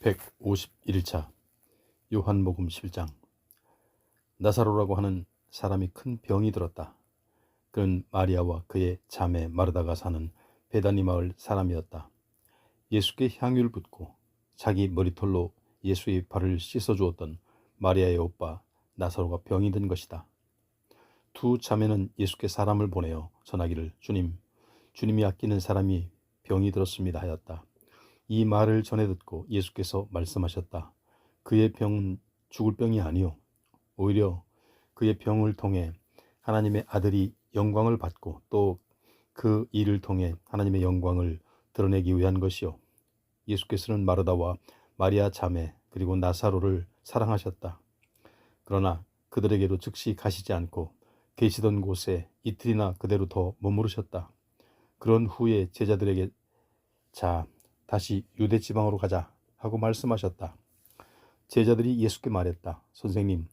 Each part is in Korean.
151차 요한복음 7장. 나사로라고 하는 사람이 큰 병이 들었다. 그는 마리아와 그의 자매 마르다가 사는 베다니 마을 사람이었다. 예수께 향유를 붓고 자기 머리털로 예수의 발을 씻어주었던 마리아의 오빠 나사로가 병이 든 것이다. 두 자매는 예수께 사람을 보내어 전하기를 주님이 아끼는 사람이 병이 들었습니다 하였다. 이 말을 전해 듣고 예수께서 말씀하셨다. 그의 병은 죽을 병이 아니요 오히려 그의 병을 통해 하나님의 아들이 영광을 받고 또 그 일을 통해 하나님의 영광을 드러내기 위한 것이요. 예수께서는 마르다와 마리아 자매 그리고 나사로를 사랑하셨다. 그러나 그들에게로 즉시 가시지 않고 계시던 곳에 이틀이나 그대로 더 머무르셨다. 그런 후에 제자들에게 자, 다시 유대 지방으로 가자 하고 말씀하셨다. 제자들이 예수께 말했다. 선생님,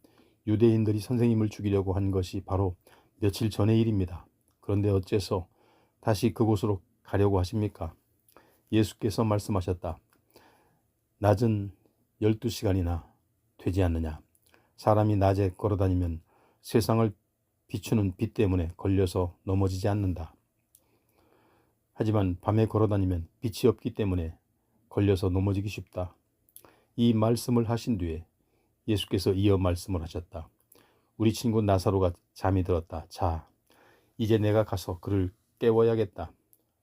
유대인들이 선생님을 죽이려고 한 것이 바로 며칠 전의 일입니다. 그런데 어째서 다시 그곳으로 가려고 하십니까? 예수께서 말씀하셨다. 낮은 12시간이나 되지 않느냐? 사람이 낮에 걸어다니면 세상을 비추는 빛 때문에 걸려서 넘어지지 않는다. 하지만 밤에 걸어다니면 빛이 없기 때문에 걸려서 넘어지기 쉽다. 이 말씀을 하신 뒤에 예수께서 이어 말씀을 하셨다. 우리 친구 나사로가 잠이 들었다. 자, 이제 내가 가서 그를 깨워야겠다.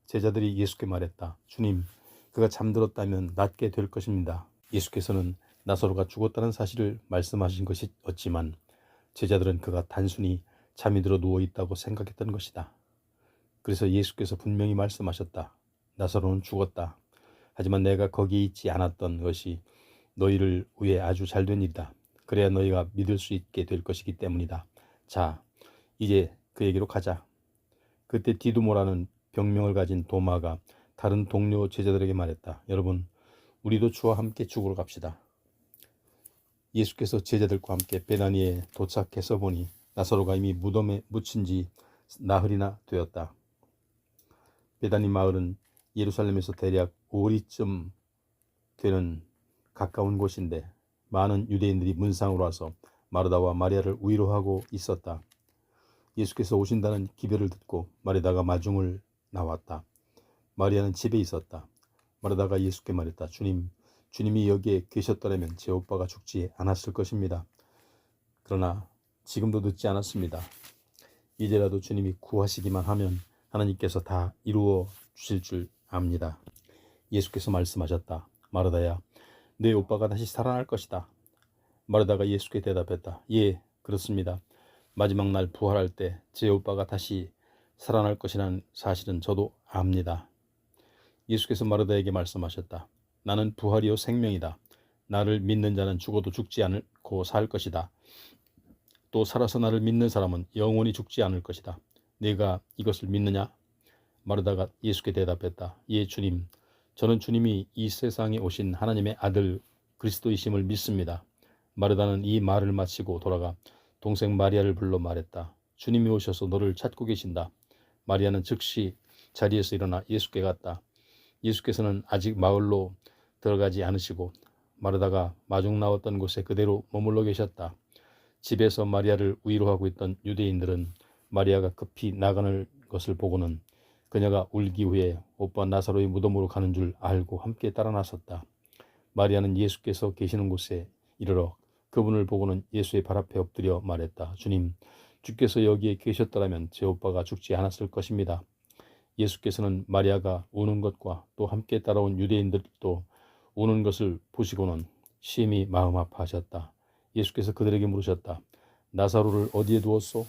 제자들이 예수께 말했다. 주님, 그가 잠들었다면 낫게 될 것입니다. 예수께서는 나사로가 죽었다는 사실을 말씀하신 것이 었지만 제자들은 그가 단순히 잠이 들어 누워있다고 생각했던 것이다. 그래서 예수께서 분명히 말씀하셨다. 나사로는 죽었다. 하지만 내가 거기 있지 않았던 것이 너희를 위해 아주 잘된 일이다. 그래야 너희가 믿을 수 있게 될 것이기 때문이다. 자, 이제 그에게로 가자. 그때 디두모라는 병명을 가진 도마가 다른 동료 제자들에게 말했다. 여러분, 우리도 주와 함께 죽으러 갑시다. 예수께서 제자들과 함께 베다니에 도착해서 보니 나사로가 이미 무덤에 묻힌 지 나흘이나 되었다. 베다니 마을은 예루살렘에서 대략 5리쯤 되는 가까운 곳인데 많은 유대인들이 문상으로 와서 마르다와 마리아를 위로하고 있었다. 예수께서 오신다는 기별을 듣고 마르다가 마중을 나왔다. 마리아는 집에 있었다. 마르다가 예수께 말했다. 주님이 여기에 계셨더라면 제 오빠가 죽지 않았을 것입니다. 그러나 지금도 늦지 않았습니다. 이제라도 주님이 구하시기만 하면 하나님께서 다 이루어 주실 줄 압니다. 예수께서 말씀하셨다. 마르다야, 내 오빠가 다시 살아날 것이다. 마르다가 예수께 대답했다. 예, 그렇습니다. 마지막 날 부활할 때 제 오빠가 다시 살아날 것이라는 사실은 저도 압니다. 예수께서 마르다에게 말씀하셨다. 나는 부활이요 생명이다. 나를 믿는 자는 죽어도 죽지 않고 살 것이다. 또 살아서 나를 믿는 사람은 영원히 죽지 않을 것이다. 네가 이것을 믿느냐? 마르다가 예수께 대답했다. 예, 주님. 저는 주님이 이 세상에 오신 하나님의 아들 그리스도이심을 믿습니다. 마르다는 이 말을 마치고 돌아가 동생 마리아를 불러 말했다. 주님이 오셔서 너를 찾고 계신다. 마리아는 즉시 자리에서 일어나 예수께 갔다. 예수께서는 아직 마을로 들어가지 않으시고 마르다가 마중 나왔던 곳에 그대로 머물러 계셨다. 집에서 마리아를 위로하고 있던 유대인들은 마리아가 급히 나가는 것을 보고는 그녀가 울기 위해 오빠 나사로의 무덤으로 가는 줄 알고 함께 따라 나섰다. 마리아는 예수께서 계시는 곳에 이르러 그분을 보고는 예수의 발 앞에 엎드려 말했다. 주님, 주께서 여기에 계셨더라면 제 오빠가 죽지 않았을 것입니다. 예수께서는 마리아가 우는 것과 또 함께 따라온 유대인들도 우는 것을 보시고는 심히 마음 아파하셨다. 예수께서 그들에게 물으셨다. 나사로를 어디에 두었소?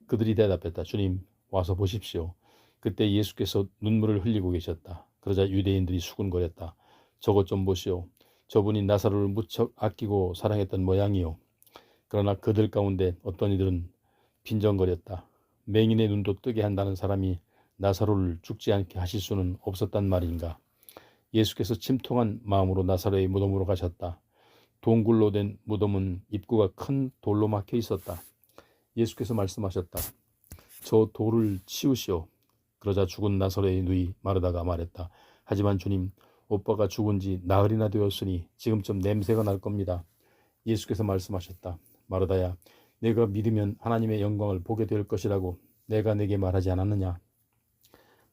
그들이 대답했다. 주님, 와서 보십시오. 그때 예수께서 눈물을 흘리고 계셨다. 그러자 유대인들이 수군거렸다. 저것 좀 보시오. 저분이 나사로를 무척 아끼고 사랑했던 모양이요. 그러나 그들 가운데 어떤 이들은 빈정거렸다. 맹인의 눈도 뜨게 한다는 사람이 나사로를 죽지 않게 하실 수는 없었단 말인가. 예수께서 침통한 마음으로 나사로의 무덤으로 가셨다. 동굴로 된 무덤은 입구가 큰 돌로 막혀 있었다. 예수께서 말씀하셨다. 저 돌을 치우시오. 그러자 죽은 나사로의 누이 마르다가 말했다. 하지만 주님, 오빠가 죽은 지 나흘이나 되었으니 지금쯤 냄새가 날 겁니다. 예수께서 말씀하셨다. 마르다야, 내가 믿으면 하나님의 영광을 보게 될 것이라고 내가 내게 말하지 않았느냐.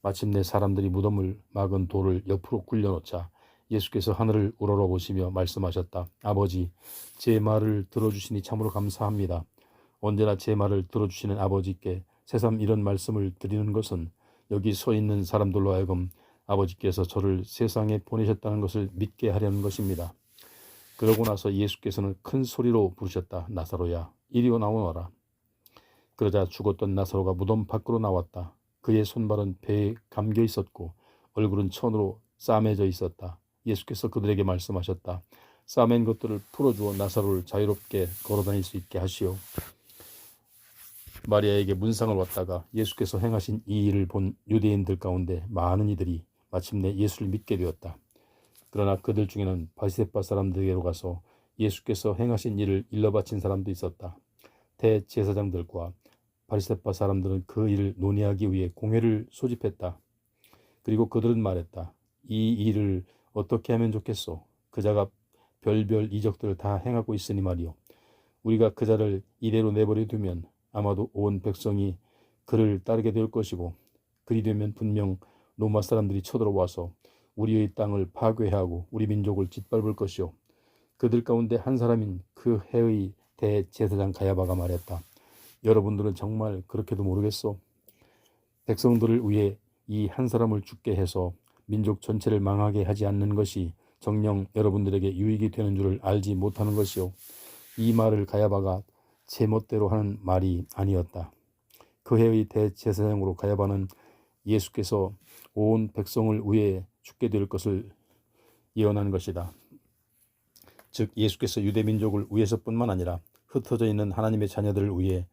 마침내 사람들이 무덤을 막은 돌을 옆으로 굴려놓자 예수께서 하늘을 우러러보시며 말씀하셨다. 아버지, 제 말을 들어주시니 참으로 감사합니다. 언제나 제 말을 들어주시는 아버지께 새삼 이런 말씀을 드리는 것은 여기 서 있는 사람들로 하여금 아버지께서 저를 세상에 보내셨다는 것을 믿게 하려는 것입니다. 그러고 나서 예수께서는 큰 소리로 부르셨다. 나사로야, 이리 나오너라. 그러자 죽었던 나사로가 무덤 밖으로 나왔다. 그의 손발은 배에 감겨 있었고 얼굴은 천으로 싸매져 있었다. 예수께서 그들에게 말씀하셨다. 싸맨 것들을 풀어주어 나사로를 자유롭게 걸어다닐 수 있게 하시오. 마리아에게 문상을 왔다가 예수께서 행하신 이 일을 본 유대인들 가운데 많은 이들이 마침내 예수를 믿게 되었다. 그러나 그들 중에는 바리새파 사람들에게로 가서 예수께서 행하신 일을 일러바친 사람도 있었다. 대제사장들과 바리새파 사람들은 그 일을 논의하기 위해 공회를 소집했다. 그리고 그들은 말했다. 이 일을 어떻게 하면 좋겠소? 그자가 별별 이적들을 다 행하고 있으니 말이오. 우리가 그자를 이대로 내버려 두면 아마도 온 백성이 그를 따르게 될 것이고 그리 되면 분명 로마 사람들이 쳐들어와서 우리의 땅을 파괴하고 우리 민족을 짓밟을 것이오. 그들 가운데 한 사람인 그 해의 대제사장 가야바가 말했다. 여러분들은 정말 그렇게도 모르겠소? 백성들을 위해 이 한 사람을 죽게 해서 민족 전체를 망하게 하지 않는 것이 정녕 여러분들에게 유익이 되는 줄을 알지 못하는 것이오. 이 말을 가야바가 제멋대로 하는 말이 아니었다. 그 해의 대제사장으로 가야바는 예수께서 온 백성을 위해 죽게 될 것을 예언한 것이다. 즉 예수께서 유대민족을 위해서뿐만 아니라 흩어져 있는 하나님의 자녀들을 위해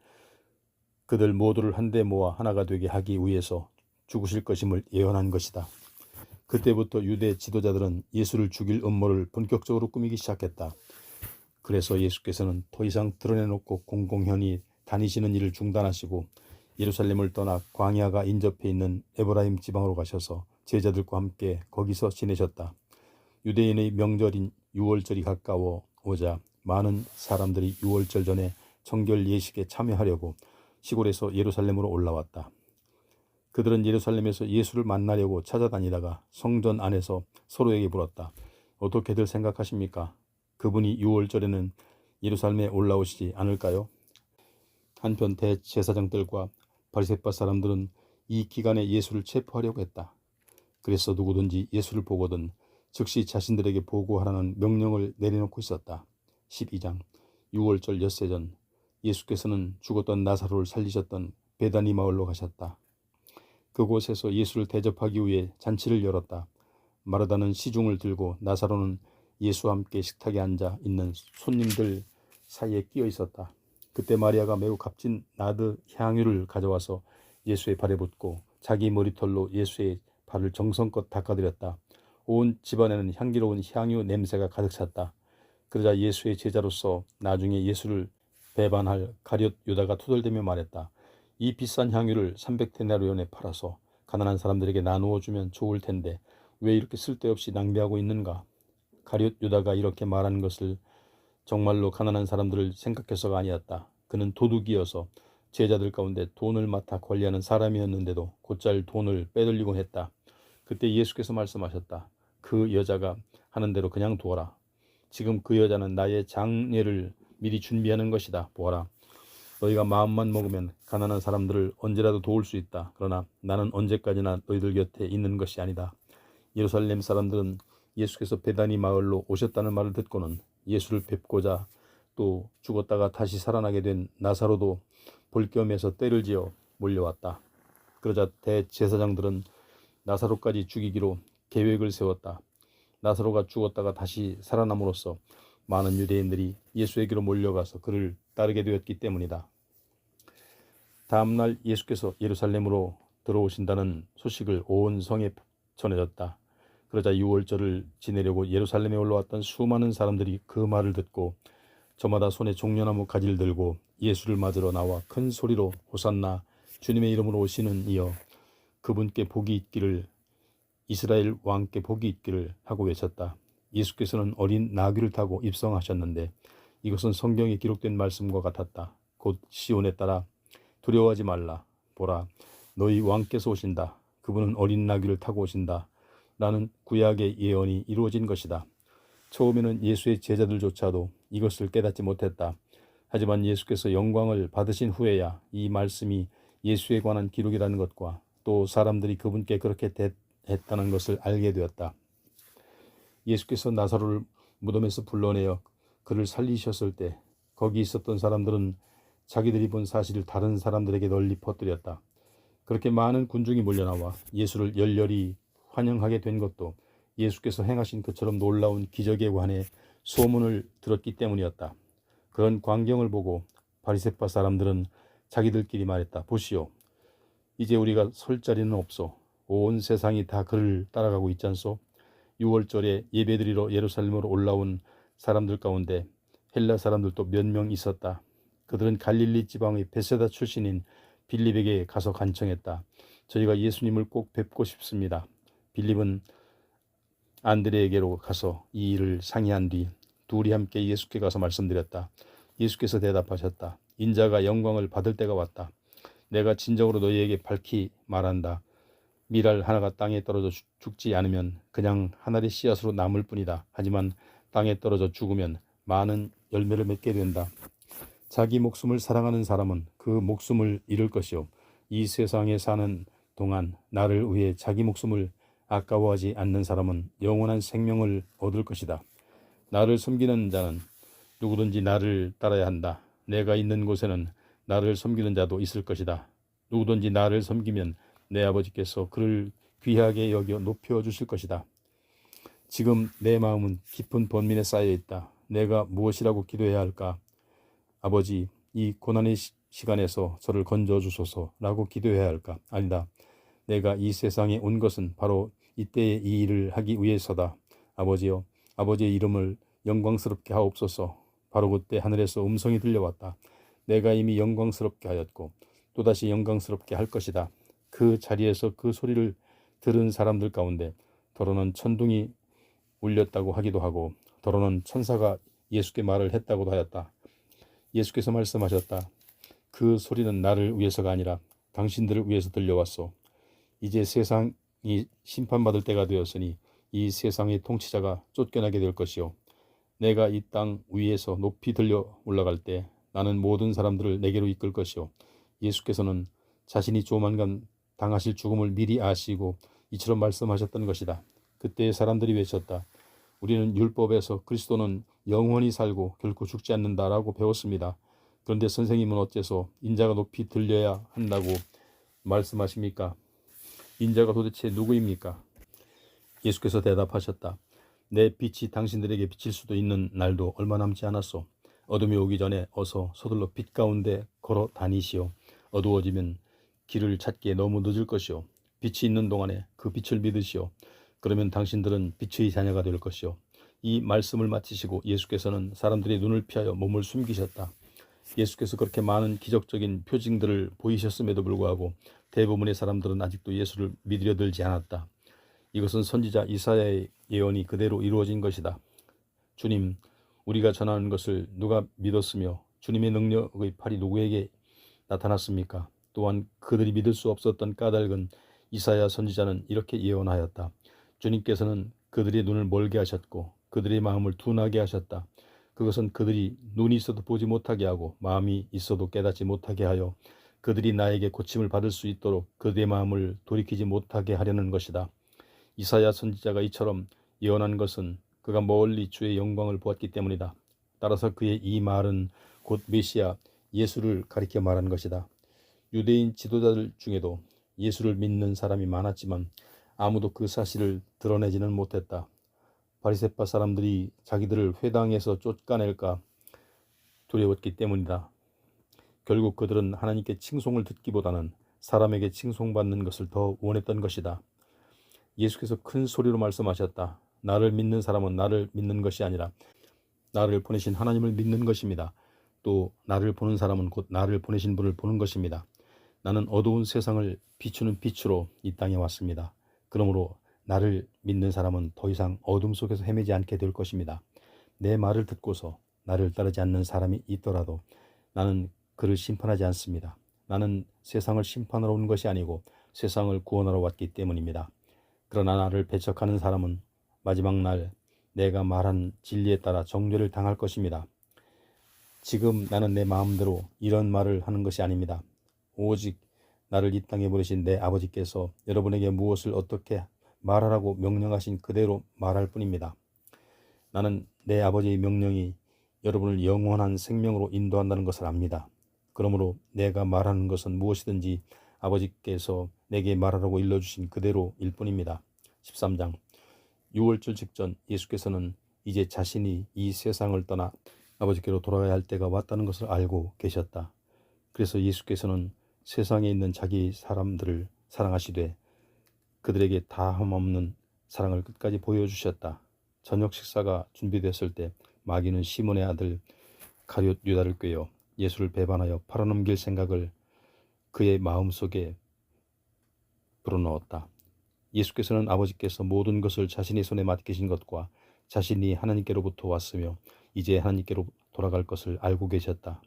그들 모두를 한데 모아 하나가 되게 하기 위해서 죽으실 것임을 예언한 것이다. 그때부터 유대 지도자들은 예수를 죽일 음모를 본격적으로 꾸미기 시작했다. 그래서 예수께서는 더 이상 드러내놓고 공공연히 다니시는 일을 중단하시고 예루살렘을 떠나 광야가 인접해 있는 에브라임 지방으로 가셔서 제자들과 함께 거기서 지내셨다. 유대인의 명절인 유월절이 가까워 오자 많은 사람들이 유월절 전에 정결 예식에 참여하려고 시골에서 예루살렘으로 올라왔다. 그들은 예루살렘에서 예수를 만나려고 찾아다니다가 성전 안에서 서로에게 물었다. 어떻게들 생각하십니까? 그분이 유월절에는 예루살렘에 올라오시지 않을까요? 한편 대제사장들과 바리새파 사람들은 이 기간에 예수를 체포하려고 했다. 그래서 누구든지 예수를 보거든 즉시 자신들에게 보고하라는 명령을 내려놓고 있었다. 12장 유월절 엿새 전 예수께서는 죽었던 나사로를 살리셨던 베다니 마을로 가셨다. 그곳에서 예수를 대접하기 위해 잔치를 열었다. 마르다는 시중을 들고 나사로는 예수와 함께 식탁에 앉아 있는 손님들 사이에 끼어 있었다. 그때 마리아가 매우 값진 나드 향유를 가져와서 예수의 발에 붓고 자기 머리털로 예수의 발을 정성껏 닦아드렸다. 온 집안에는 향기로운 향유 냄새가 가득 찼다. 그러자 예수의 제자로서 나중에 예수를 배반할 가룟 유다가 투덜대며 말했다. 이 비싼 향유를 300데나리온에 팔아서 가난한 사람들에게 나누어 주면 좋을 텐데 왜 이렇게 쓸데없이 낭비하고 있는가? 가룟 유다가 이렇게 말하는 것을 정말로 가난한 사람들을 생각해서가 아니었다. 그는 도둑이어서 제자들 가운데 돈을 맡아 관리하는 사람이었는데도 곧잘 돈을 빼돌리곤 했다. 그때 예수께서 말씀하셨다. 그 여자가 하는 대로 그냥 두어라. 지금 그 여자는 나의 장례를 미리 준비하는 것이다. 보아라. 너희가 마음만 먹으면 가난한 사람들을 언제라도 도울 수 있다. 그러나 나는 언제까지나 너희들 곁에 있는 것이 아니다. 예루살렘 사람들은 예수께서 베다니 마을로 오셨다는 말을 듣고는 예수를 뵙고자 또 죽었다가 다시 살아나게 된 나사로도 볼 겸해서 떼를 지어 몰려왔다. 그러자 대제사장들은 나사로까지 죽이기로 계획을 세웠다. 나사로가 죽었다가 다시 살아남으로써 많은 유대인들이 예수에게로 몰려가서 그를 따르게 되었기 때문이다. 다음날 예수께서 예루살렘으로 들어오신다는 소식을 온 성에 전해졌다. 그러자 유월절을 지내려고 예루살렘에 올라왔던 수많은 사람들이 그 말을 듣고 저마다 손에 종려나무 가지를 들고 예수를 맞으러 나와 큰 소리로 호산나 주님의 이름으로 오시는 이여 그분께 복이 있기를 이스라엘 왕께 복이 있기를 하고 외쳤다. 예수께서는 어린 나귀를 타고 입성하셨는데 이것은 성경에 기록된 말씀과 같았다. 곧 시온에 따라 두려워하지 말라. 보라, 너희 왕께서 오신다. 그분은 어린 나귀를 타고 오신다. 라는 구약의 예언이 이루어진 것이다. 처음에는 예수의 제자들조차도 이것을 깨닫지 못했다. 하지만 예수께서 영광을 받으신 후에야 이 말씀이 예수에 관한 기록이라는 것과 또 사람들이 그분께 그렇게 했다는 것을 알게 되었다. 예수께서 나사로를 무덤에서 불러내어 그를 살리셨을 때 거기 있었던 사람들은 자기들이 본 사실을 다른 사람들에게 널리 퍼뜨렸다. 그렇게 많은 군중이 몰려나와 예수를 열렬히 환영하게 된 것도 예수께서 행하신 그처럼 놀라운 기적에 관해 소문을 들었기 때문이었다. 그런 광경을 보고 바리새파 사람들은 자기들끼리 말했다. 보시오. 이제 우리가 설 자리는 없소. 온 세상이 다 그를 따라가고 있잖소. 6월절에 예배드리러 예루살렘으로 올라온 사람들 가운데 헬라 사람들도 몇 명 있었다. 그들은 갈릴리 지방의 베세다 출신인 빌립에게 가서 간청했다. 저희가 예수님을 꼭 뵙고 싶습니다. 빌립은 안드레에게로 가서 이 일을 상의한 뒤 둘이 함께 예수께 가서 말씀드렸다. 예수께서 대답하셨다. 인자가 영광을 받을 때가 왔다. 내가 진정으로 너희에게 밝히 말한다. 밀알 하나가 땅에 떨어져 죽지 않으면 그냥 하나의 씨앗으로 남을 뿐이다. 하지만 땅에 떨어져 죽으면 많은 열매를 맺게 된다. 자기 목숨을 사랑하는 사람은 그 목숨을 잃을 것이요. 이 세상에 사는 동안 나를 위해 자기 목숨을 아까워하지 않는 사람은 영원한 생명을 얻을 것이다. 나를 섬기는 자는 누구든지 나를 따라야 한다. 내가 있는 곳에는 나를 섬기는 자도 있을 것이다. 누구든지 나를 섬기면 내 아버지께서 그를 귀하게 여겨 높여주실 것이다. 지금 내 마음은 깊은 번민에 쌓여 있다. 내가 무엇이라고 기도해야 할까? 아버지, 이 고난의 시간에서 저를 건져주소서라고 기도해야 할까? 아니다. 내가 이 세상에 온 것은 바로 이때의 이 일을 하기 위해서다. 아버지여, 아버지의 이름을 영광스럽게 하옵소서. 바로 그때 하늘에서 음성이 들려왔다. 내가 이미 영광스럽게 하였고 또다시 영광스럽게 할 것이다. 그 자리에서 그 소리를 들은 사람들 가운데 더러는 천둥이 울렸다고 하기도 하고 더러는 천사가 예수께 말을 했다고도 하였다. 예수께서 말씀하셨다. 그 소리는 나를 위해서가 아니라 당신들을 위해서 들려왔소. 이제 세상이 심판받을 때가 되었으니 이 세상의 통치자가 쫓겨나게 될 것이요. 내가 이 땅 위에서 높이 들려 올라갈 때 나는 모든 사람들을 내게로 이끌 것이요. 예수께서는 자신이 조만간 당하실 죽음을 미리 아시고 이처럼 말씀하셨던 것이다. 그때 사람들이 외쳤다. 우리는 율법에서 그리스도는 영원히 살고 결코 죽지 않는다라고 배웠습니다. 그런데 선생님은 어째서 인자가 높이 들려야 한다고 말씀하십니까? 인자가 도대체 누구입니까? 예수께서 대답하셨다. 내 빛이 당신들에게 비칠 수도 있는 날도 얼마 남지 않았소. 어둠이 오기 전에 어서 서둘러 빛 가운데 걸어 다니시오. 어두워지면 길을 찾기에 너무 늦을 것이오. 빛이 있는 동안에 그 빛을 믿으시오. 그러면 당신들은 빛의 자녀가 될 것이오. 이 말씀을 마치시고 예수께서는 사람들의 눈을 피하여 몸을 숨기셨다. 예수께서 그렇게 많은 기적적인 표징들을 보이셨음에도 불구하고 대부분의 사람들은 아직도 예수를 믿으려 들지 않았다. 이것은 선지자 이사야의 예언이 그대로 이루어진 것이다. 주님, 우리가 전하는 것을 누가 믿었으며 주님의 능력의 팔이 누구에게 나타났습니까? 또한 그들이 믿을 수 없었던 까닭은 이사야 선지자는 이렇게 예언하였다. 주님께서는 그들의 눈을 멀게 하셨고 그들의 마음을 둔하게 하셨다. 그것은 그들이 눈이 있어도 보지 못하게 하고 마음이 있어도 깨닫지 못하게 하여 그들이 나에게 고침을 받을 수 있도록 그들의 마음을 돌이키지 못하게 하려는 것이다. 이사야 선지자가 이처럼 예언한 것은 그가 멀리 주의 영광을 보았기 때문이다. 따라서 그의 이 말은 곧 메시아 예수를 가리켜 말한 것이다. 유대인 지도자들 중에도 예수를 믿는 사람이 많았지만 아무도 그 사실을 드러내지는 못했다. 바리새파 사람들이 자기들을 회당에서 쫓아낼까 두려웠기 때문이다. 결국 그들은 하나님께 칭송을 듣기보다는 사람에게 칭송받는 것을 더 원했던 것이다. 예수께서 큰 소리로 말씀하셨다. 나를 믿는 사람은 나를 믿는 것이 아니라 나를 보내신 하나님을 믿는 것입니다. 또 나를 보는 사람은 곧 나를 보내신 분을 보는 것입니다. 나는 어두운 세상을 비추는 빛으로 이 땅에 왔습니다. 그러므로 나를 믿는 사람은 더 이상 어둠 속에서 헤매지 않게 될 것입니다. 내 말을 듣고서 나를 따르지 않는 사람이 있더라도 나는 그를 심판하지 않습니다. 나는 세상을 심판하러 온 것이 아니고 세상을 구원하러 왔기 때문입니다. 그러나 나를 배척하는 사람은 마지막 날 내가 말한 진리에 따라 정죄를 당할 것입니다. 지금 나는 내 마음대로 이런 말을 하는 것이 아닙니다. 오직 나를 이 땅에 보내신 내 아버지께서 여러분에게 무엇을 어떻게 말하라고 명령하신 그대로 말할 뿐입니다. 나는 내 아버지의 명령이 여러분을 영원한 생명으로 인도한다는 것을 압니다. 그러므로 내가 말하는 것은 무엇이든지 아버지께서 내게 말하라고 일러주신 그대로일 뿐입니다. 13장 6월절 직전 예수께서는 이제 자신이 이 세상을 떠나 아버지께로 돌아가야 할 때가 왔다는 것을 알고 계셨다. 그래서 예수께서는 세상에 있는 자기 사람들을 사랑하시되 그들에게 다함 없는 사랑을 끝까지 보여주셨다. 저녁 식사가 준비됐을 때 마귀는 시몬의 아들 가룟 유다를 꾀어 예수를 배반하여 팔아넘길 생각을 그의 마음속에 불어넣었다. 예수께서는 아버지께서 모든 것을 자신의 손에 맡기신 것과 자신이 하나님께로부터 왔으며 이제 하나님께로 돌아갈 것을 알고 계셨다.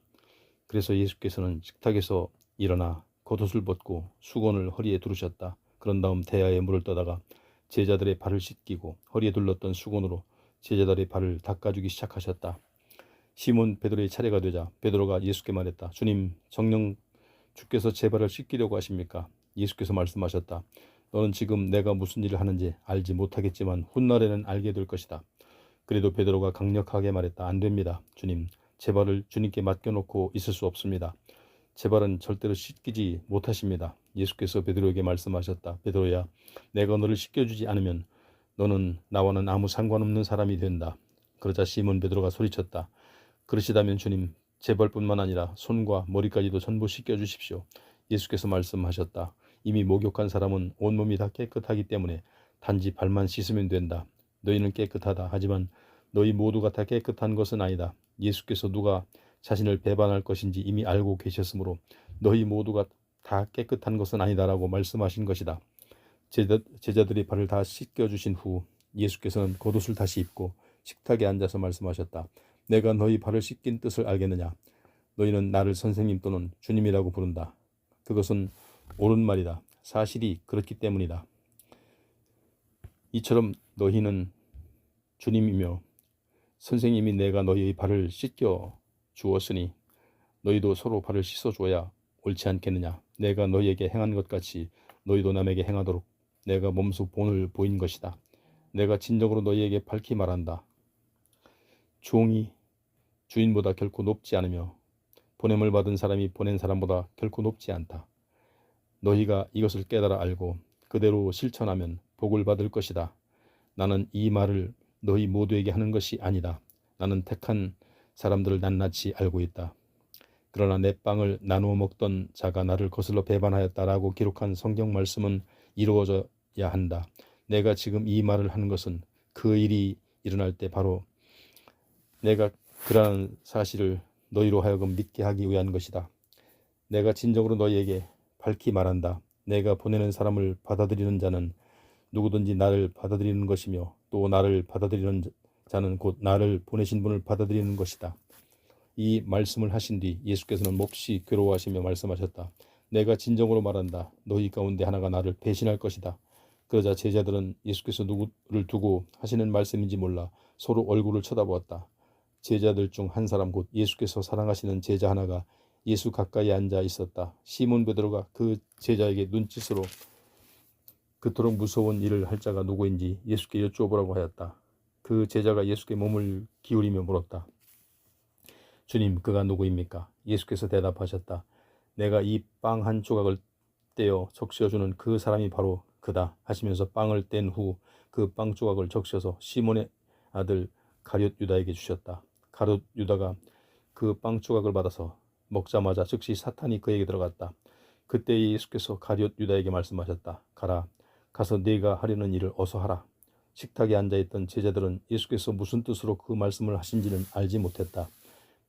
그래서 예수께서는 식탁에서 일어나 겉옷을 벗고 수건을 허리에 두르셨다. 그런 다음 대야에 물을 떠다가 제자들의 발을 씻기고 허리에 둘렀던 수건으로 제자들의 발을 닦아주기 시작하셨다. 시몬 베드로의 차례가 되자 베드로가 예수께 말했다. 주님, 정녕 주께서 제 발을 씻기려고 하십니까? 예수께서 말씀하셨다. 너는 지금 내가 무슨 일을 하는지 알지 못하겠지만 훗날에는 알게 될 것이다. 그래도 베드로가 강력하게 말했다. 안 됩니다. 주님, 제 발을 주님께 맡겨놓고 있을 수 없습니다. 제 발은 절대로 씻기지 못하십니다. 예수께서 베드로에게 말씀하셨다. 베드로야, 내가 너를 씻겨주지 않으면 너는 나와는 아무 상관없는 사람이 된다. 그러자 시몬 베드로가 소리쳤다. 그러시다면 주님, 제 발뿐만 아니라 손과 머리까지도 전부 씻겨주십시오. 예수께서 말씀하셨다. 이미 목욕한 사람은 온몸이 다 깨끗하기 때문에 단지 발만 씻으면 된다. 너희는 깨끗하다. 하지만 너희 모두가 다 깨끗한 것은 아니다. 예수께서 누가 자신을 배반할 것인지 이미 알고 계셨으므로 너희 모두가 다 깨끗한 것은 아니다라고 말씀하신 것이다. 제자들이 발을 다 씻겨주신 후 예수께서는 겉옷을 다시 입고 식탁에 앉아서 말씀하셨다. 내가 너희 발을 씻긴 뜻을 알겠느냐? 너희는 나를 선생님 또는 주님이라고 부른다. 그것은 옳은 말이다. 사실이 그렇기 때문이다. 이처럼 너희는 주님이며 선생님이 내가 너희의 발을 씻겨 주었으니 너희도 서로 발을 씻어줘야 옳지 않겠느냐. 내가 너희에게 행한 것 같이 너희도 남에게 행하도록 내가 몸소 본을 보인 것이다. 내가 진정으로 너희에게 밝히 말한다. 종이 주인보다 결코 높지 않으며 보냄을 받은 사람이 보낸 사람보다 결코 높지 않다. 너희가 이것을 깨달아 알고 그대로 실천하면 복을 받을 것이다. 나는 이 말을 너희 모두에게 하는 것이 아니다. 나는 택한 사람들을 낱낱이 알고 있다. 그러나 내 빵을 나누어 먹던 자가 나를 거슬러 배반하였다라고 기록한 성경 말씀은 이루어져야 한다. 내가 지금 이 말을 하는 것은 그 일이 일어날 때 바로 내가 그러한 사실을 너희로 하여금 믿게 하기 위한 것이다. 내가 진정으로 너희에게 밝히 말한다. 내가 보내는 사람을 받아들이는 자는 누구든지 나를 받아들이는 것이며 또 나를 받아들이는 자는 곧 나를 보내신 분을 받아들이는 것이다. 이 말씀을 하신 뒤 예수께서는 몹시 괴로워하시며 말씀하셨다. 내가 진정으로 말한다. 너희 가운데 하나가 나를 배신할 것이다. 그러자 제자들은 예수께서 누구를 두고 하시는 말씀인지 몰라 서로 얼굴을 쳐다보았다. 제자들 중 한 사람 곧 예수께서 사랑하시는 제자 하나가 예수 가까이 앉아 있었다. 시몬 베드로가 그 제자에게 눈짓으로 그토록 무서운 일을 할 자가 누구인지 예수께 여쭈어보라고 하였다. 그 제자가 예수께 몸을 기울이며 물었다. 주님, 그가 누구입니까? 예수께서 대답하셨다. 내가 이 빵 한 조각을 떼어 적셔주는 그 사람이 바로 그다 하시면서 빵을 뗀 후 그 빵 조각을 적셔서 시몬의 아들 가룟 유다에게 주셨다. 가룟 유다가 그 빵 조각을 받아서 먹자마자 즉시 사탄이 그에게 들어갔다. 그때 예수께서 가룟 유다에게 말씀하셨다. 가서 네가 하려는 일을 어서 하라. 식탁에 앉아있던 제자들은 예수께서 무슨 뜻으로 그 말씀을 하신지는 알지 못했다.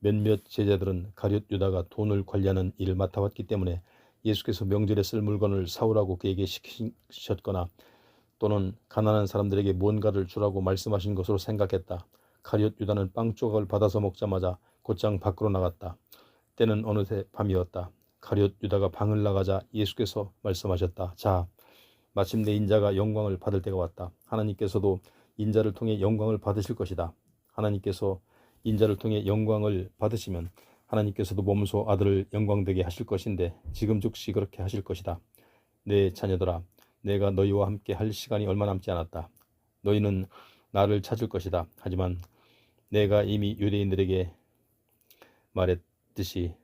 몇몇 제자들은 가룟 유다가 돈을 관리하는 일을 맡아왔기 때문에 예수께서 명절에 쓸 물건을 사오라고 그에게 시키셨거나 또는 가난한 사람들에게 무언가를 주라고 말씀하신 것으로 생각했다. 가룟 유다는 빵 조각을 받아서 먹자마자 곧장 밖으로 나갔다. 때는 어느새 밤이었다. 가룟 유다가 방을 나가자 예수께서 말씀하셨다. 자, 마침내 인자가 영광을 받을 때가 왔다. 하나님께서도 인자를 통해 영광을 받으실 것이다. 하나님께서 인자를 통해 영광을 받으시면 하나님께서도 몸소 아들을 영광되게 하실 것인데 지금 즉시 그렇게 하실 것이다. 내 자녀들아, 내가 너희와 함께 할 시간이 얼마 남지 않았다. 너희는 나를 찾을 것이다. 하지만 내가 이미 유대인들에게 말했듯이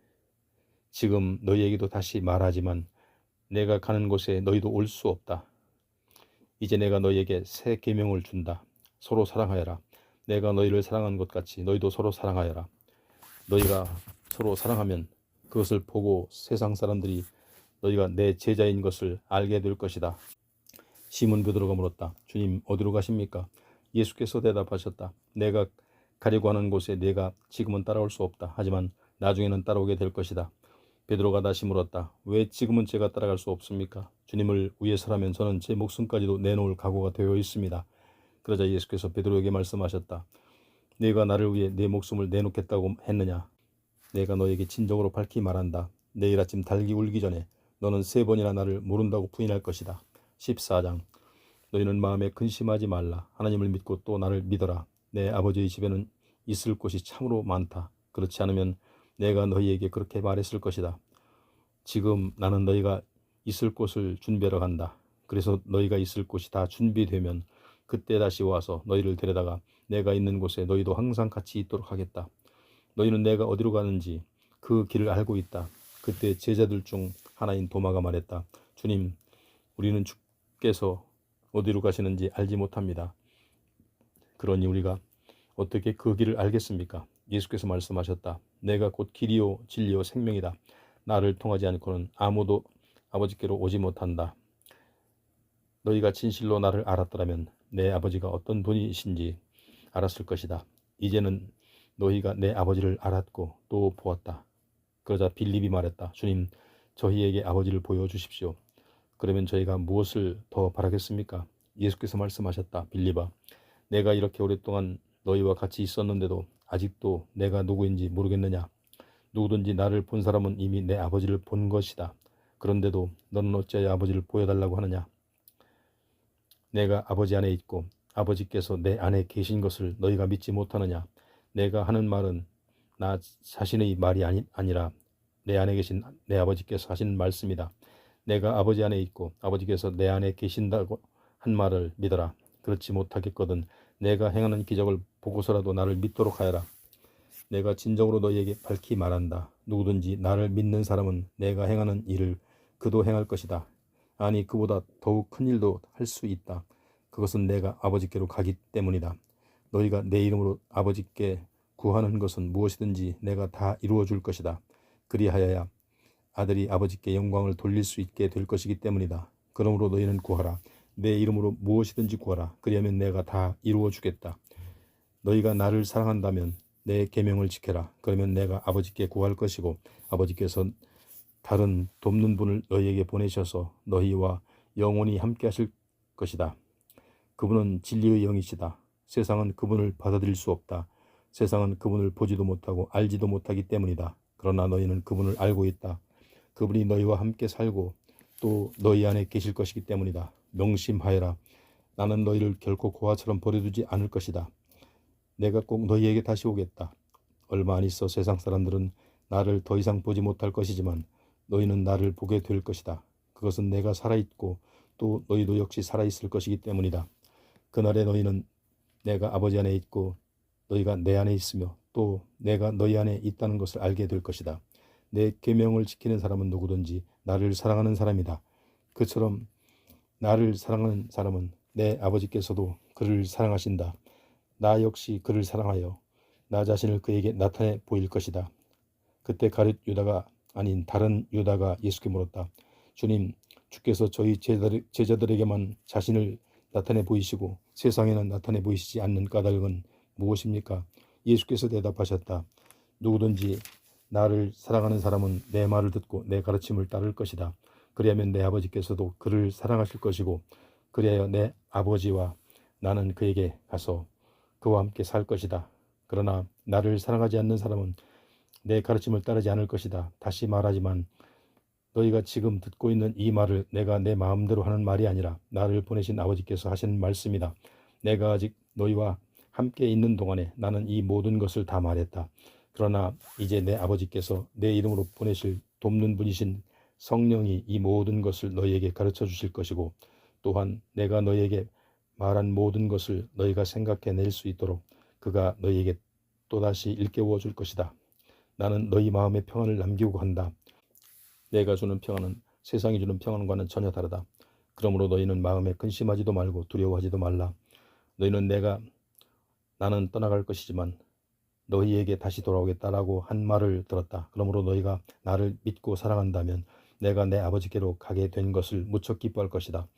지금 너희에게도 다시 말하지만 내가 가는 곳에 너희도 올 수 없다. 이제 내가 너희에게 새 계명을 준다. 서로 사랑하여라. 내가 너희를 사랑한 것 같이 너희도 서로 사랑하여라. 너희가 서로 사랑하면 그것을 보고 세상 사람들이 너희가 내 제자인 것을 알게 될 것이다. 시몬 베드로가 물었다. 주님, 어디로 가십니까? 예수께서 대답하셨다. 내가 가려고 하는 곳에 내가 지금은 따라올 수 없다. 하지만 나중에는 따라오게 될 것이다. 베드로가 다시 물었다. 왜 지금은 제가 따라갈 수 없습니까? 주님을 위해서라면 저는 제 목숨까지도 내놓을 각오가 되어 있습니다. 그러자 예수께서 베드로에게 말씀하셨다. 네가 나를 위해 내 목숨을 내놓겠다고 했느냐? 내가 너에게 진정으로 밝히 말한다. 내일 아침 닭이 울기 전에 너는 3번이나 나를 모른다고 부인할 것이다. 14장. 너희는 마음에 근심하지 말라. 하나님을 믿고 또 나를 믿어라. 내 아버지의 집에는 있을 곳이 참으로 많다. 그렇지 않으면 내가 너희에게 그렇게 말했을 것이다. 지금 나는 너희가 있을 곳을 준비하러 간다. 그래서 너희가 있을 곳이 다 준비되면 그때 다시 와서 너희를 데려다가 내가 있는 곳에 너희도 항상 같이 있도록 하겠다. 너희는 내가 어디로 가는지 그 길을 알고 있다. 그때 제자들 중 하나인 도마가 말했다. 주님, 우리는 주께서 어디로 가시는지 알지 못합니다. 그러니 우리가 어떻게 그 길을 알겠습니까? 예수께서 말씀하셨다. 내가 곧 길이요 진리요 생명이다. 나를 통하지 않고는 아무도 아버지께로 오지 못한다. 너희가 진실로 나를 알았더라면 내 아버지가 어떤 분이신지 알았을 것이다. 이제는 너희가 내 아버지를 알았고 또 보았다. 그러자 빌립이 말했다. 주님, 저희에게 아버지를 보여주십시오. 그러면 저희가 무엇을 더 바라겠습니까? 예수께서 말씀하셨다. 빌립아, 내가 이렇게 오랫동안 너희와 같이 있었는데도 아직도 내가 누구인지 모르겠느냐? 누구든지 나를 본 사람은 이미 내 아버지를 본 것이다. 그런데도 너는 어찌하여 아버지를 보여달라고 하느냐? 내가 아버지 안에 있고 아버지께서 내 안에 계신 것을 너희가 믿지 못하느냐? 내가 하는 말은 나 자신의 말이 아니라 내 안에 계신 내 아버지께서 하신 말씀이다. 내가 아버지 안에 있고 아버지께서 내 안에 계신다고 한 말을 믿어라. 그렇지 못하겠거든 내가 행하는 기적을 보고서라도 나를 믿도록 하여라. 내가 진정으로 너희에게 밝히 말한다. 누구든지 나를 믿는 사람은 내가 행하는 일을 그도 행할 것이다. 아니, 그보다 더욱 큰 일도 할 수 있다. 그것은 내가 아버지께로 가기 때문이다. 너희가 내 이름으로 아버지께 구하는 것은 무엇이든지 내가 다 이루어 줄 것이다. 그리하여야 아들이 아버지께 영광을 돌릴 수 있게 될 것이기 때문이다. 그러므로 너희는 구하라. 내 이름으로 무엇이든지 구하라. 그리하면 내가 다 이루어 주겠다. 너희가 나를 사랑한다면 내 계명을 지켜라. 그러면 내가 아버지께 구할 것이고 아버지께서 다른 돕는 분을 너희에게 보내셔서 너희와 영원히 함께 하실 것이다. 그분은 진리의 영이시다. 세상은 그분을 받아들일 수 없다. 세상은 그분을 보지도 못하고 알지도 못하기 때문이다. 그러나 너희는 그분을 알고 있다. 그분이 너희와 함께 살고 또 너희 안에 계실 것이기 때문이다. 명심하여라. 나는 너희를 결코 고아처럼 버려두지 않을 것이다. 내가 꼭 너희에게 다시 오겠다. 얼마 안 있어 세상 사람들은 나를 더 이상 보지 못할 것이지만 너희는 나를 보게 될 것이다. 그것은 내가 살아있고 또 너희도 역시 살아있을 것이기 때문이다. 그날에 너희는 내가 아버지 안에 있고 너희가 내 안에 있으며 또 내가 너희 안에 있다는 것을 알게 될 것이다. 내 계명을 지키는 사람은 누구든지 나를 사랑하는 사람이다. 그처럼 나를 사랑하는 사람은 내 아버지께서도 그를 사랑하신다. 나 역시 그를 사랑하여 나 자신을 그에게 나타내 보일 것이다. 그때 가룟 유다가 아닌 다른 유다가 예수께 물었다. 주님, 주께서 저희 제자들에게만 자신을 나타내 보이시고 세상에는 나타내 보이시지 않는 까닭은 무엇입니까? 예수께서 대답하셨다. 누구든지 나를 사랑하는 사람은 내 말을 듣고 내 가르침을 따를 것이다. 그리하면 내 아버지께서도 그를 사랑하실 것이고 그리하여 내 아버지와 나는 그에게 가서 그와 함께 살 것이다. 그러나 나를 사랑하지 않는 사람은 내 가르침을 따르지 않을 것이다. 다시 말하지만 너희가 지금 듣고 있는 이 말을 내가 내 마음대로 하는 말이 아니라 나를 보내신 아버지께서 하시는 말씀이다. 내가 아직 너희와 함께 있는 동안에 나는 이 모든 것을 다 말했다. 그러나 이제 내 아버지께서 내 이름으로 보내실 돕는 분이신 성령이 이 모든 것을 너희에게 가르쳐 주실 것이고 또한 내가 너희에게 말한 모든 것을 너희가 생각해낼 수 있도록 그가 너희에게 또다시 일깨워 줄 것이다. 나는 너희 마음에 평안을 남기고 간다. 내가 주는 평안은 세상이 주는 평안과는 전혀 다르다. 그러므로 너희는 마음에 근심하지도 말고 두려워하지도 말라. 너희는 나는 떠나갈 것이지만 너희에게 다시 돌아오겠다라고 한 말을 들었다. 그러므로 너희가 나를 믿고 사랑한다면 내가 내 아버지께로 가게 된 것을 무척 기뻐할 것이다.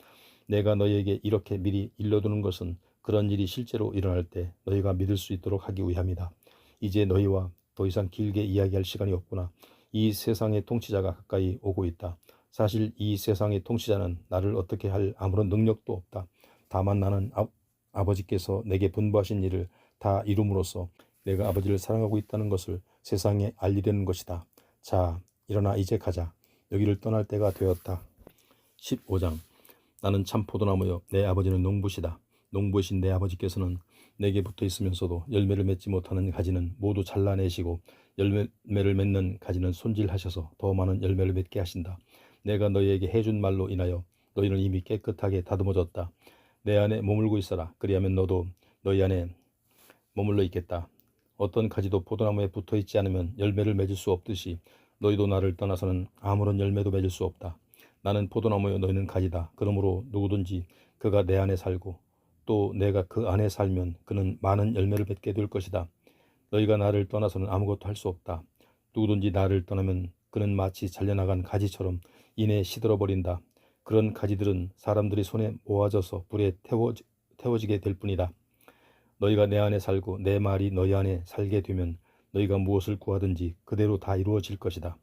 내가 너희에게 이렇게 미리 일러두는 것은 그런 일이 실제로 일어날 때 너희가 믿을 수 있도록 하기 위함이다. 이제 너희와 더 이상 길게 이야기할 시간이 없구나. 이 세상의 통치자가 가까이 오고 있다. 사실 이 세상의 통치자는 나를 어떻게 할 아무런 능력도 없다. 다만 나는 아버지께서 내게 분부하신 일을 다 이룸으로써 내가 아버지를 사랑하고 있다는 것을 세상에 알리려는 것이다. 자, 일어나 이제 가자. 여기를 떠날 때가 되었다. 15장. 나는 참 포도나무여 내 아버지는 농부시다. 농부이신 내 아버지께서는 내게 붙어 있으면서도 열매를 맺지 못하는 가지는 모두 잘라내시고 열매를 맺는 가지는 손질하셔서 더 많은 열매를 맺게 하신다. 내가 너희에게 해준 말로 인하여 너희는 이미 깨끗하게 다듬어졌다. 내 안에 머물고 있어라. 그리하면 너도 너희 안에 머물러 있겠다. 어떤 가지도 포도나무에 붙어 있지 않으면 열매를 맺을 수 없듯이 너희도 나를 떠나서는 아무런 열매도 맺을 수 없다. 나는 포도나무여 너희는 가지다. 그러므로 누구든지 그가 내 안에 살고 또 내가 그 안에 살면 그는 많은 열매를 맺게 될 것이다. 너희가 나를 떠나서는 아무것도 할 수 없다. 누구든지 나를 떠나면 그는 마치 잘려나간 가지처럼 이내 시들어버린다. 그런 가지들은 사람들이 손에 모아져서 불에 태워지게 될 뿐이다. 너희가 내 안에 살고 내 말이 너희 안에 살게 되면 너희가 무엇을 구하든지 그대로 다 이루어질 것이다.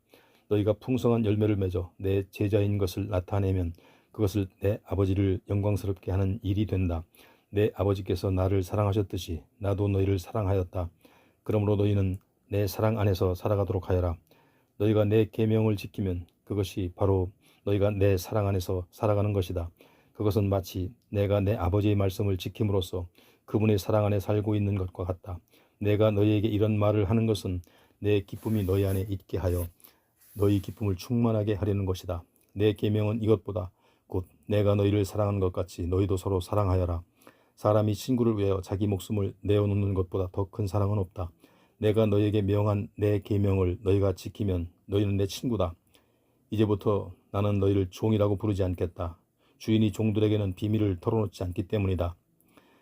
너희가 풍성한 열매를 맺어 내 제자인 것을 나타내면 그것을 내 아버지를 영광스럽게 하는 일이 된다. 내 아버지께서 나를 사랑하셨듯이 나도 너희를 사랑하였다. 그러므로 너희는 내 사랑 안에서 살아가도록 하여라. 너희가 내 계명을 지키면 그것이 바로 너희가 내 사랑 안에서 살아가는 것이다. 그것은 마치 내가 내 아버지의 말씀을 지킴으로써 그분의 사랑 안에 살고 있는 것과 같다. 내가 너희에게 이런 말을 하는 것은 내 기쁨이 너희 안에 있게 하여 너희 기쁨을 충만하게 하려는 것이다. 내 계명은 이것보다 곧 내가 너희를 사랑하는 것 같이 너희도 서로 사랑하여라. 사람이 친구를 위하여 자기 목숨을 내어놓는 것보다 더 큰 사랑은 없다. 내가 너희에게 명한 내 계명을 너희가 지키면 너희는 내 친구다. 이제부터 나는 너희를 종이라고 부르지 않겠다. 주인이 종들에게는 비밀을 털어놓지 않기 때문이다.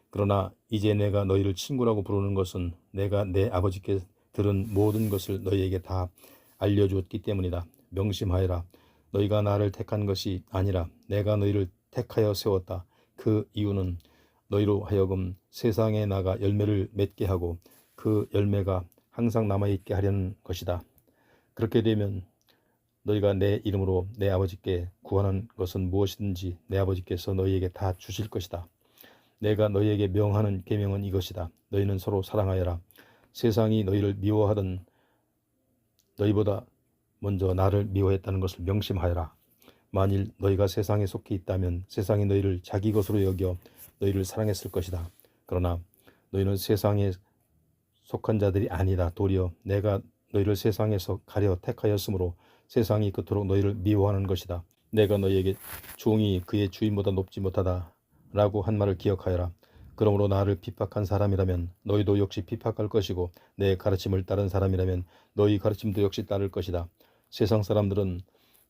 그러나 이제 내가 너희를 친구라고 부르는 것은 내가 내 아버지께 들은 모든 것을 너희에게 다 알려주었기 때문이다. 명심하여라. 너희가 나를 택한 것이 아니라 내가 너희를 택하여 세웠다. 그 이유는 너희로 하여금 세상에 나가 열매를 맺게 하고 그 열매가 항상 남아있게 하려는 것이다. 그렇게 되면 너희가 내 이름으로 내 아버지께 구하는 것은 무엇이든지 내 아버지께서 너희에게 다 주실 것이다. 내가 너희에게 명하는 계명은 이것이다. 너희는 서로 사랑하여라. 세상이 너희를 미워하던 너희보다 먼저 나를 미워했다는 것을 명심하여라. 만일 너희가 세상에 속해 있다면 세상이 너희를 자기 것으로 여겨 너희를 사랑했을 것이다. 그러나 너희는 세상에 속한 자들이 아니다. 도리어 내가 너희를 세상에서 가려 택하였으므로 세상이 그토록 너희를 미워하는 것이다. 내가 너희에게 종이 그의 주인보다 높지 못하다 라고 한 말을 기억하여라. 그러므로 나를 핍박한 사람이라면 너희도 역시 핍박할 것이고 내 가르침을 따른 사람이라면 너희 가르침도 역시 따를 것이다. 세상 사람들은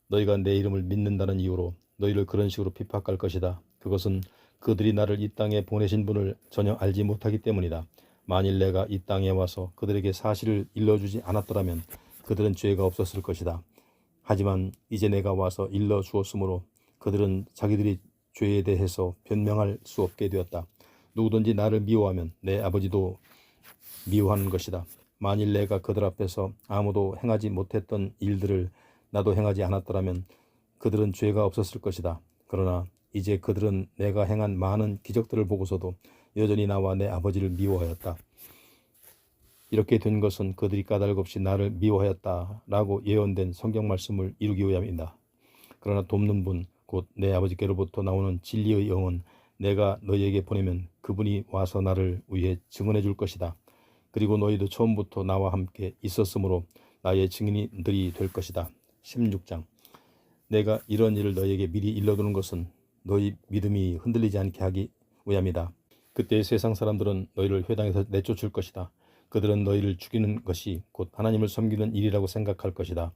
너희가 내 이름을 믿는다는 이유로 너희를 그런 식으로 핍박할 것이다. 그것은 그들이 나를 이 땅에 보내신 분을 전혀 알지 못하기 때문이다. 만일 내가 이 땅에 와서 그들에게 사실을 일러주지 않았더라면 그들은 죄가 없었을 것이다. 하지만 이제 내가 와서 일러주었으므로 그들은 자기들이 죄에 대해서 변명할 수 없게 되었다. 누구든지 나를 미워하면 내 아버지도 미워하는 것이다. 만일 내가 그들 앞에서 아무도 행하지 못했던 일들을 나도 행하지 않았더라면 그들은 죄가 없었을 것이다. 그러나 이제 그들은 내가 행한 많은 기적들을 보고서도 여전히 나와 내 아버지를 미워하였다. 이렇게 된 것은 그들이 까닭없이 나를 미워하였다라고 예언된 성경 말씀을 이루기 위함이다. 그러나 돕는 분, 곧 내 아버지께로부터 나오는 진리의 영은 내가 너희에게 보내면 그분이 와서 나를 위해 증언해 줄 것이다. 그리고 너희도 처음부터 나와 함께 있었으므로 나의 증인들이 될 것이다. 16장. 내가 이런 일을 너희에게 미리 일러두는 것은 너희 믿음이 흔들리지 않게 하기 위함이다. 그때 세상 사람들은 너희를 회당에서 내쫓을 것이다. 그들은 너희를 죽이는 것이 곧 하나님을 섬기는 일이라고 생각할 것이다.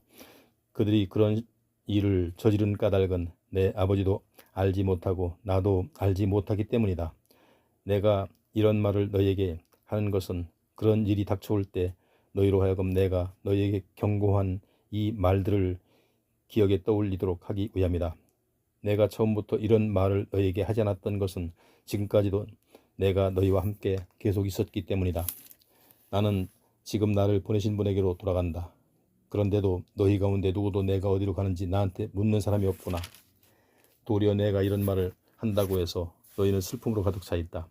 그들이 그런 일을 저지른 까닭은 내 아버지도 알지 못하고 나도 알지 못하기 때문이다. 내가 이런 말을 너희에게 하는 것은 그런 일이 닥쳐올 때 너희로 하여금 내가 너희에게 경고한 이 말들을 기억에 떠올리도록 하기 위함이다. 내가 처음부터 이런 말을 너희에게 하지 않았던 것은 지금까지도 내가 너희와 함께 계속 있었기 때문이다. 나는 지금 나를 보내신 분에게로 돌아간다. 그런데도 너희 가운데 누구도 내가 어디로 가는지 나한테 묻는 사람이 없구나. 도리어 내가 이런 말을 한다고 해서 너희는 슬픔으로 가득 차 있다.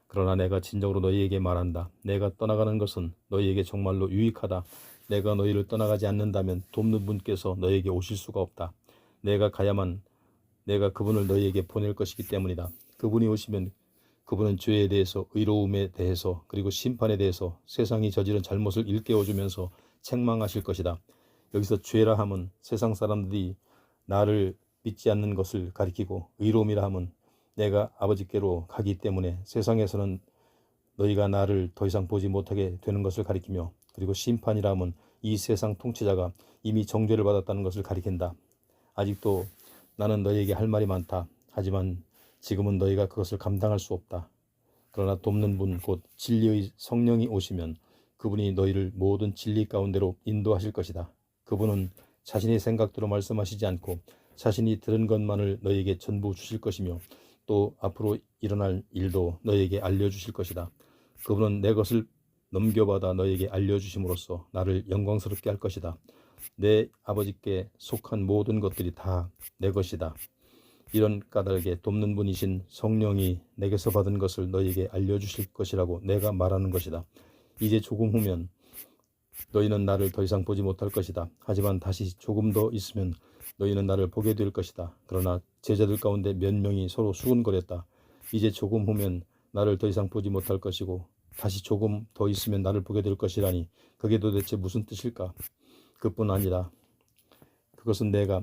그러나 내가 진정으로 너희에게 말한다. 내가 떠나가는 것은 너희에게 정말로 유익하다. 내가 너희를 떠나가지 않는다면 돕는 분께서 너희에게 오실 수가 없다. 내가 가야만 내가 그분을 너희에게 보낼 것이기 때문이다. 그분이 오시면 그분은 죄에 대해서, 의로움에 대해서, 그리고 심판에 대해서 세상이 저지른 잘못을 일깨워주면서 책망하실 것이다. 여기서 죄라 함은 세상 사람들이 나를 믿지 않는 것을 가리키고, 의로움이라 함은 내가 아버지께로 가기 때문에 세상에서는 너희가 나를 더 이상 보지 못하게 되는 것을 가리키며, 그리고 심판이라 함은 이 세상 통치자가 이미 정죄를 받았다는 것을 가리킨다. 아직도 나는 너희에게 할 말이 많다. 하지만 지금은 너희가 그것을 감당할 수 없다. 그러나 돕는 분, 곧 진리의 성령이 오시면 그분이 너희를 모든 진리 가운데로 인도하실 것이다. 그분은 자신의 생각대로 말씀하시지 않고 자신이 들은 것만을 너희에게 전부 주실 것이며 또 앞으로 일어날 일도 너희에게 알려주실 것이다. 그분은 내 것을 넘겨받아 너희에게 알려주심으로써 나를 영광스럽게 할 것이다. 내 아버지께 속한 모든 것들이 다 내 것이다. 이런 까닭에 돕는 분이신 성령이 내게서 받은 것을 너희에게 알려주실 것이라고 내가 말하는 것이다. 이제 조금 후면 너희는 나를 더 이상 보지 못할 것이다. 하지만 다시 조금 더 있으면 너희는 나를 보게 될 것이다. 그러나 제자들 가운데 몇 명이 서로 수군거렸다. 이제 조금 후면 나를 더 이상 보지 못할 것이고 다시 조금 더 있으면 나를 보게 될 것이라니 그게 도대체 무슨 뜻일까? 그뿐 아니라 그것은 내가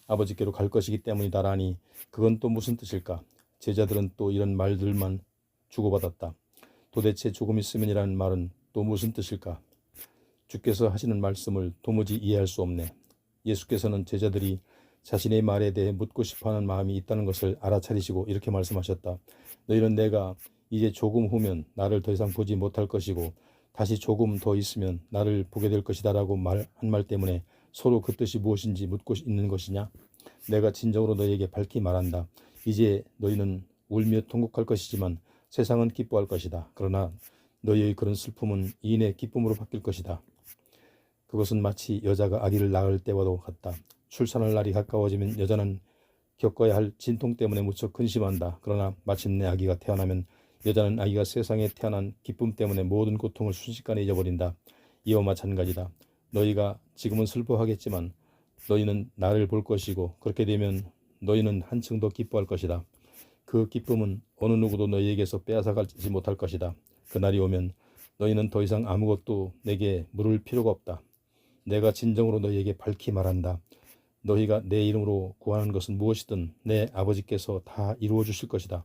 아버지께로 갈 것이기 때문이다라니 그건 또 무슨 뜻일까? 제자들은 또 이런 말들만 주고받았다. 도대체 조금 있으면이라는 말은 또 무슨 뜻일까? 주께서 하시는 말씀을 도무지 이해할 수 없네. 예수께서는 제자들이 자신의 말에 대해 묻고 싶어하는 마음이 있다는 것을 알아차리시고 이렇게 말씀하셨다. 너희는 내가 이제 조금 후면 나를 더 이상 보지 못할 것이고 다시 조금 더 있으면 나를 보게 될 것이다 라고 한 말 때문에 서로 그 뜻이 무엇인지 묻고 있는 것이냐? 내가 진정으로 너희에게 밝히 말한다. 이제 너희는 울며 통곡할 것이지만 세상은 기뻐할 것이다. 그러나 너희의 그런 슬픔은 이내 기쁨으로 바뀔 것이다. 그것은 마치 여자가 아기를 낳을 때와도 같다. 출산할 날이 가까워지면 여자는 겪어야 할 진통 때문에 무척 근심한다. 그러나 마침내 아기가 태어나면 여자는 아기가 세상에 태어난 기쁨 때문에 모든 고통을 순식간에 잊어버린다. 이와 마찬가지다. 너희가 지금은 슬퍼하겠지만 너희는 나를 볼 것이고 그렇게 되면 너희는 한층 더 기뻐할 것이다. 그 기쁨은 어느 누구도 너희에게서 빼앗아가지 못할 것이다. 그날이 오면 너희는 더 이상 아무것도 내게 물을 필요가 없다. 내가 진정으로 너희에게 밝히 말한다. 너희가 내 이름으로 구하는 것은 무엇이든 내 아버지께서 다 이루어 주실 것이다.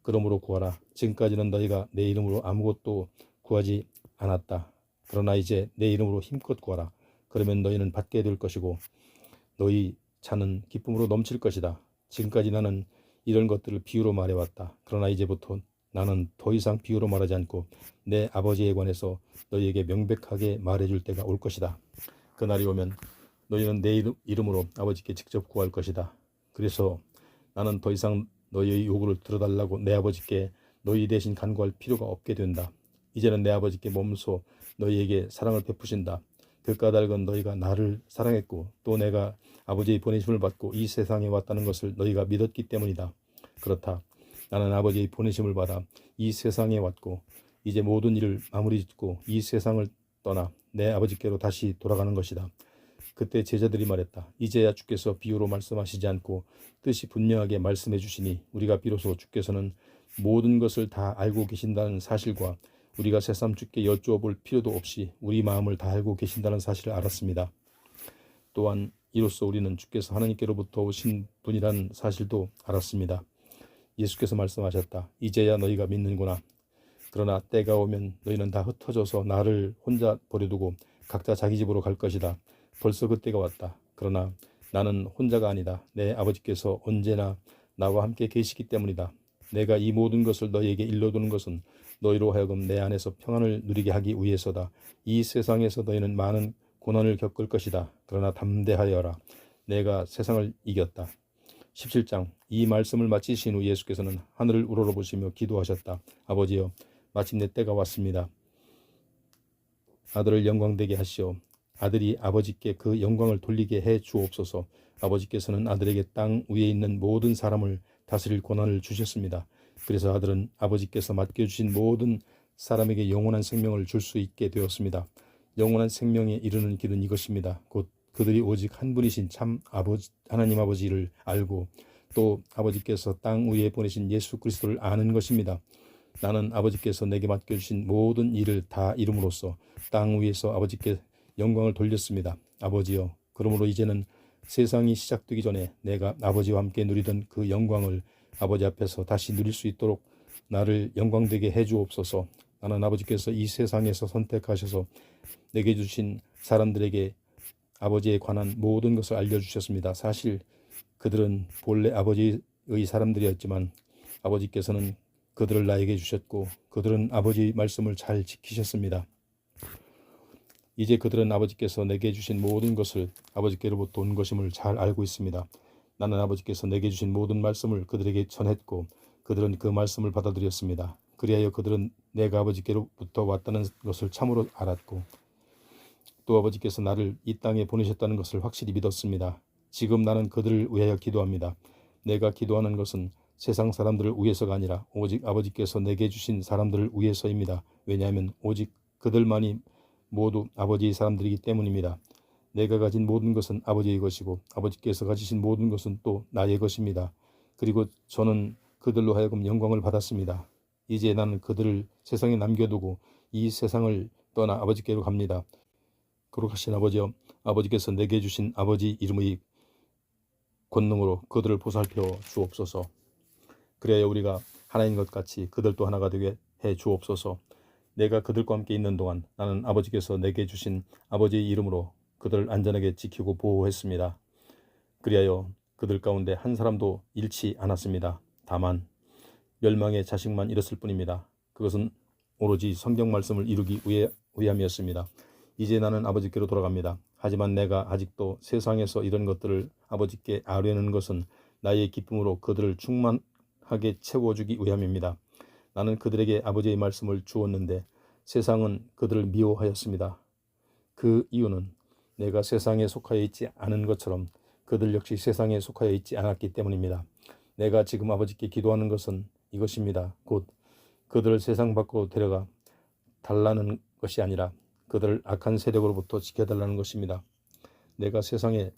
그러므로 구하라. 지금까지는 너희가 내 이름으로 아무것도 구하지 않았다. 그러나 이제 내 이름으로 힘껏 구하라. 그러면 너희는 받게 될 것이고 너희 차는 기쁨으로 넘칠 것이다. 지금까지 나는 이런 것들을 비유로 말해왔다. 그러나 이제부터 나는 더 이상 비유로 말하지 않고 내 아버지에 관해서 너희에게 명백하게 말해줄 때가 올 것이다. 그날이 오면 너희는 내 이름으로 아버지께 직접 구할 것이다. 그래서 나는 더 이상 너희의 요구를 들어달라고 내 아버지께 너희 대신 간구할 필요가 없게 된다. 이제는 내 아버지께 몸소 너희에게 사랑을 베푸신다. 그 까닭은 너희가 나를 사랑했고 또 내가 아버지의 보내심을 받고 이 세상에 왔다는 것을 너희가 믿었기 때문이다. 그렇다. 나는 아버지의 보내심을 받아 이 세상에 왔고 이제 모든 일을 마무리 짓고 이 세상을 떠나 내 아버지께로 다시 돌아가는 것이다. 그때 제자들이 말했다. 이제야 주께서 비유로 말씀하시지 않고 뜻이 분명하게 말씀해 주시니 우리가 비로소 주께서는 모든 것을 다 알고 계신다는 사실과 우리가 새삼 주께 여쭈어 볼 필요도 없이 우리 마음을 다 알고 계신다는 사실을 알았습니다. 또한 이로써 우리는 주께서 하나님께로부터 오신 분이라는 사실도 알았습니다. 예수께서 말씀하셨다. 이제야 너희가 믿는구나. 그러나 때가 오면 너희는 다 흩어져서 나를 혼자 버려두고 각자 자기 집으로 갈 것이다. 벌써 그때가 왔다. 그러나 나는 혼자가 아니다. 내 아버지께서 언제나 나와 함께 계시기 때문이다. 내가 이 모든 것을 너희에게 일러두는 것은 너희로 하여금 내 안에서 평안을 누리게 하기 위해서다. 이 세상에서 너희는 많은 고난을 겪을 것이다. 그러나 담대하여라. 내가 세상을 이겼다. 17장. 이 말씀을 마치신 후 예수께서는 하늘을 우러러보시며 기도하셨다. 아버지여, 마침내 때가 왔습니다. 아들을 영광되게 하시오. 아들이 아버지께 그 영광을 돌리게 해 주옵소서. 아버지께서는 아들에게 땅 위에 있는 모든 사람을 다스릴 권한을 주셨습니다. 그래서 아들은 아버지께서 맡겨주신 모든 사람에게 영원한 생명을 줄 수 있게 되었습니다. 영원한 생명에 이르는 길은 이것입니다. 곧 그들이 오직 한 분이신 참 아버지, 하나님 아버지를 알고 또 아버지께서 땅 위에 보내신 예수 그리스도를 아는 것입니다. 나는 아버지께서 내게 맡겨주신 모든 일을 다 이름으로써 땅 위에서 아버지께 영광을 돌렸습니다. 아버지여, 그러므로 이제는 세상이 시작되기 전에 내가 아버지와 함께 누리던 그 영광을 아버지 앞에서 다시 누릴 수 있도록 나를 영광되게 해주옵소서. 나는 아버지께서 이 세상에서 선택하셔서 내게 주신 사람들에게 아버지에 관한 모든 것을 알려주셨습니다. 사실 그들은 본래 아버지의 사람들이었지만 아버지께서는 그들을 나에게 주셨고 그들은 아버지의 말씀을 잘 지키셨습니다. 이제 그들은 아버지께서 내게 주신 모든 것을 아버지께로부터 온 것임을 잘 알고 있습니다. 나는 아버지께서 내게 주신 모든 말씀을 그들에게 전했고 그들은 그 말씀을 받아들였습니다. 그리하여 그들은 내가 아버지께로부터 왔다는 것을 참으로 알았고 또 아버지께서 나를 이 땅에 보내셨다는 것을 확실히 믿었습니다. 지금 나는 그들을 위하여 기도합니다. 내가 기도하는 것은 세상 사람들을 위해서가 아니라 오직 아버지께서 내게 주신 사람들을 위해서입니다. 왜냐하면 오직 그들만이 모두 아버지의 사람들이기 때문입니다. 내가 가진 모든 것은 아버지의 것이고 아버지께서 가지신 모든 것은 또 나의 것입니다. 그리고 저는 그들로 하여금 영광을 받았습니다. 이제 나는 그들을 세상에 남겨두고 이 세상을 떠나 아버지께로 갑니다. 거룩하신 아버지여, 아버지께서 내게 주신 아버지 이름의 권능으로 그들을 보살펴 주옵소서. 그래야 우리가 하나인 것 같이 그들도 하나가 되게 해 주옵소서. 내가 그들과 함께 있는 동안 나는 아버지께서 내게 주신 아버지의 이름으로 그들을 안전하게 지키고 보호했습니다. 그리하여 그들 가운데 한 사람도 잃지 않았습니다. 다만 멸망의 자식만 잃었을 뿐입니다. 그것은 오로지 성경 말씀을 이루기 위함이었습니다. 이제 나는 아버지께로 돌아갑니다. 하지만 내가 아직도 세상에서 이런 것들을 아버지께 아뢰는 것은 나의 기쁨으로 그들을 충만하게 채워주기 위함입니다. 나는 그들에게 아버지의 말씀을 주었는데 세상은 그들을 미워하였습니다. 그 이유는 내가 세상에 속하여 있지 않은 것처럼 그들 역시 세상에 속하여 있지 않았기 때문입니다. 내가 지금 아버지께 기도하는 것은 이것입니다. 곧 그들을 세상 밖으로 데려가 달라는 것이 아니라 그들을 악한 세력으로부터 지켜달라는 것입니다. 내가 세상에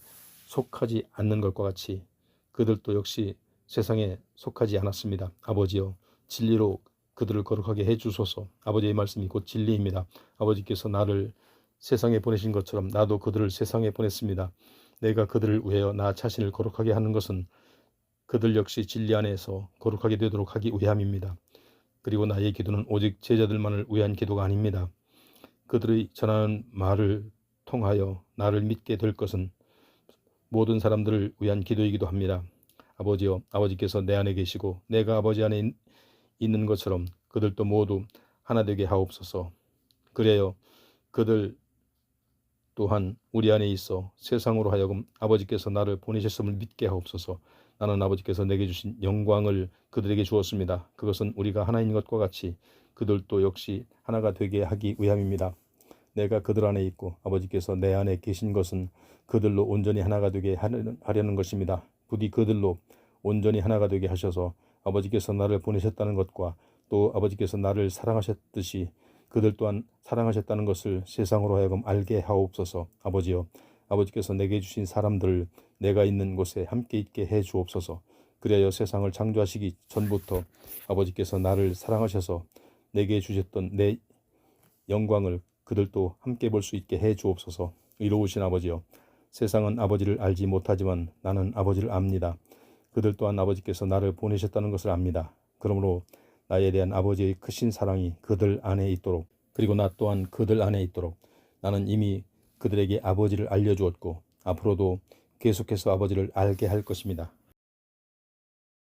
속하지 않는 것과 같이 그들도 역시 세상에 속하지 않았습니다. 아버지여, 진리로 그들을 거룩하게 해주소서. 아버지의 말씀이 곧 진리입니다. 아버지께서 나를 세상에 보내신 것처럼 나도 그들을 세상에 보냈습니다. 내가 그들을 위하여 나 자신을 거룩하게 하는 것은 그들 역시 진리 안에서 거룩하게 되도록 하기 위함입니다. 그리고 나의 기도는 오직 제자들만을 위한 기도가 아닙니다. 그들의 전하는 말을 통하여 나를 믿게 될 것은 모든 사람들을 위한 기도이기도 합니다. 아버지여, 아버지께서 내 안에 계시고 내가 아버지 안에 있는 것처럼 그들도 모두 하나 되게 하옵소서. 그래요, 그들 또한 우리 안에 있어 세상으로 하여금 아버지께서 나를 보내셨음을 믿게 하옵소서. 나는 아버지께서 내게 주신 영광을 그들에게 주었습니다. 그것은 우리가 하나인 것과 같이 그들도 역시 하나가 되게 하기 위함입니다. 내가 그들 안에 있고 아버지께서 내 안에 계신 것은 그들로 온전히 하나가 되게 하려는 것입니다. 부디 그들로 온전히 하나가 되게 하셔서 아버지께서 나를 보내셨다는 것과 또 아버지께서 나를 사랑하셨듯이 그들 또한 사랑하셨다는 것을 세상으로 하여금 알게 하옵소서. 아버지여, 아버지께서 내게 주신 사람들을 내가 있는 곳에 함께 있게 해 주옵소서. 그리하여 세상을 창조하시기 전부터 아버지께서 나를 사랑하셔서 내게 주셨던 내 영광을 그들도 함께 볼 수 있게 해 주옵소서. 의로우신 아버지여, 세상은 아버지를 알지 못하지만 나는 아버지를 압니다. 그들 또한 아버지께서 나를 보내셨다는 것을 압니다. 그러므로 나에 대한 아버지의 크신 사랑이 그들 안에 있도록, 그리고 나 또한 그들 안에 있도록 나는 이미 그들에게 아버지를 알려주었고 앞으로도 계속해서 아버지를 알게 할 것입니다.